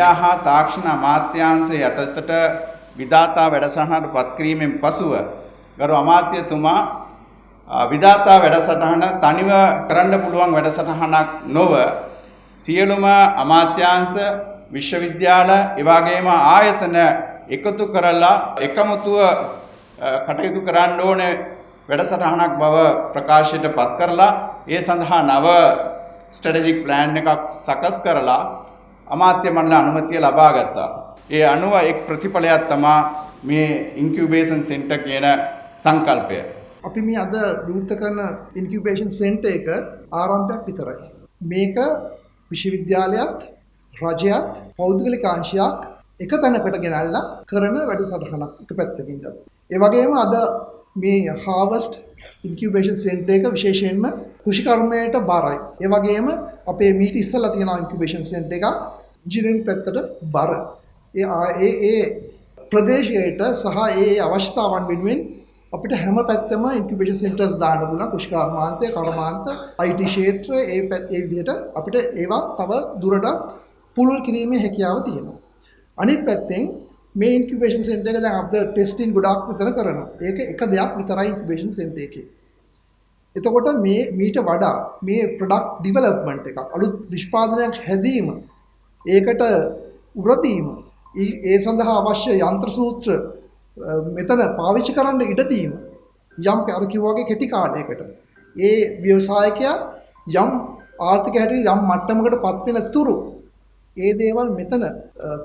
විද්‍යා හා තාක්ෂණ අමාත්‍යාංශය යටතට විධාතා වැඩසටහනට පත් කිරීමෙන් පසුව ගරු අමාත්‍යතුමා විධාතා වැඩසටහන තනිව කරන්න පුළුවන් වැඩසටහනක් නොව සියලුම අමාත්‍යාංශ විශ්වවිද්‍යාල එවාගේම ආයතන එකතු කරලා එකමුතුව කටයුතු කරන්න ඕනේ වැඩසටහනක් බව ප්‍රකාශයට පත් කරලා ඒ සඳහා නව ස්ට්‍රැටජික් ප්ලෑන් එකක් සකස් කරලා අමාත්‍ය මණ්ඩල අනුමැතිය ලබා ගත්තා. ඒ අනුව එක් ප්‍රතිඵලයක් තමයි මේ ඉන්කියුබේෂන් සෙන්ටර් කියන සංකල්පය. අපි මේ අද විවෘත කරන ඉන්කියුබේෂන් සෙන්ටර් එක ආරම්භයක් විතරයි. මේක විශ්වවිද්‍යාලයත් රජයත් පෞද්ගලික අංශයක් එක තැනකට ගෙනල්ලා කරන වැඩසටහනක් එක පැත්තකින් ගත්තා. ඒ වගේම අද මේ හාවස්ට් ඉන්කියුබේෂන් සෙන්ටර් එක විශේෂයෙන්ම කෘෂිකර්මයට බරයි. ඒ වගේම අපේ මීට ඉස්සලා තියෙන ඉන්කියුබේෂන් සෙන්ටර් එක ඉංජිනේරින් පැත්තට බර. ඒ ප්‍රදේශයට සහ ඒ අවශ්‍යතාවන් වෙනුවෙන් අපිට හැම පැත්තම ඉන්කියුබේෂන් සෙන්ටර්ස් දාන්න පුළුවන්. කෘෂිකර්මාන්තය, කර්මාන්ත, IT ක්ෂේත්‍රය ඒ විදිහට අපිට ඒවා තව දුරට පුළුල් කිරීමේ හැකියාව තියෙනවා. අනිත් පැත්තෙන් මේ ඉන්කියුබේෂන් සෙන්ටර් එක දැන් අපිට ටෙස්ටිං ගොඩාක් විතර කරනවා. ඒක එක දෙයක් විතරයි ඉන්කියුබේෂන් සෙන්ටර් එකේ. එතකොට මේ මීට වඩා මේ ප්‍රොඩක්ට් ඩිවෙලොප්මන්ට් එකක් අලුත් නිෂ්පාදනයක් හැදීම ඒකට උරදීම ඒ සඳහා අවශ්‍ය යන්ත්‍ර සූත්‍ර මෙතන පාවිච්චි කරන්න ඉඩ දීම යම් අර කිව්වා වගේ කෙටි කාලයකට ඒ ව්‍යවසායකයා යම් ආර්ථික හැටි යම් මට්ටමකටපත් වෙන තුරු ඒ දේවල් මෙතන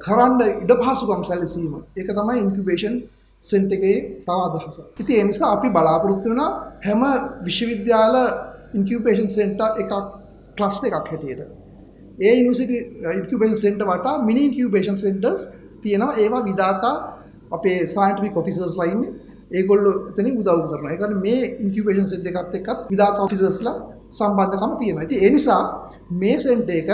කරන්න ඉඩ පහසුකම් සැලසීම ඒක තමයි ඉන්කියුබේෂන් සෙන්ටර් එකේ තව අදහස. ඉතින් ඒ නිසා අපි බලාපොරොත්තු වෙන හැම විශ්වවිද්‍යාල ඉන්කියුබේෂන් සෙන්ටර් එකක් ක්ලස්ටර් එකක් හැටියට ඒ යුනිවර්සිටි ඉන්කියුබේෂන් සෙන්ටර් වට මිනි ඉන්කියුබේෂන් සෙන්ටර්ස් තියෙනවා. ඒවා විධාතා අපේ සයන්ටිෆික් ඔෆිසර්ස්ලා ඉන්නේ. ඒගොල්ලෝ එතනින් උදව් කරනවා. ඒ කියන්නේ මේ ඉන්කියුබේෂන් සෙන්ටර් එකත් එක්කත් විධාතා ඔෆිසර්ස්ලා සම්බන්ධකම තියෙනවා. ඉතින් ඒ නිසා මේ සෙන්ටර් එක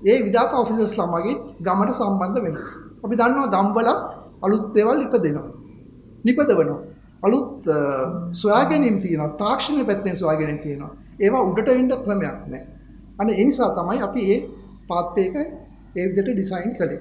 ඒ විධාතා ඔෆිසර්ස්ලා මගින් ගමට සම්බන්ධ වෙනවා. අපි දන්නවා ගම්වලත් අලුත් දේවල් නිපදවනවා. අලුත් සොයාගැනීම් තියෙනවා. තාක්ෂණීය පැත්තෙන් සොයාගැනීම් තියෙනවා. ඒවා උඩට වෙන්න ක්‍රමයක් නැහැ. අනේ ඒ නිසා තමයි අපි මේ පාත් එක ඒ විදිහට ඩිසයින් කළේ.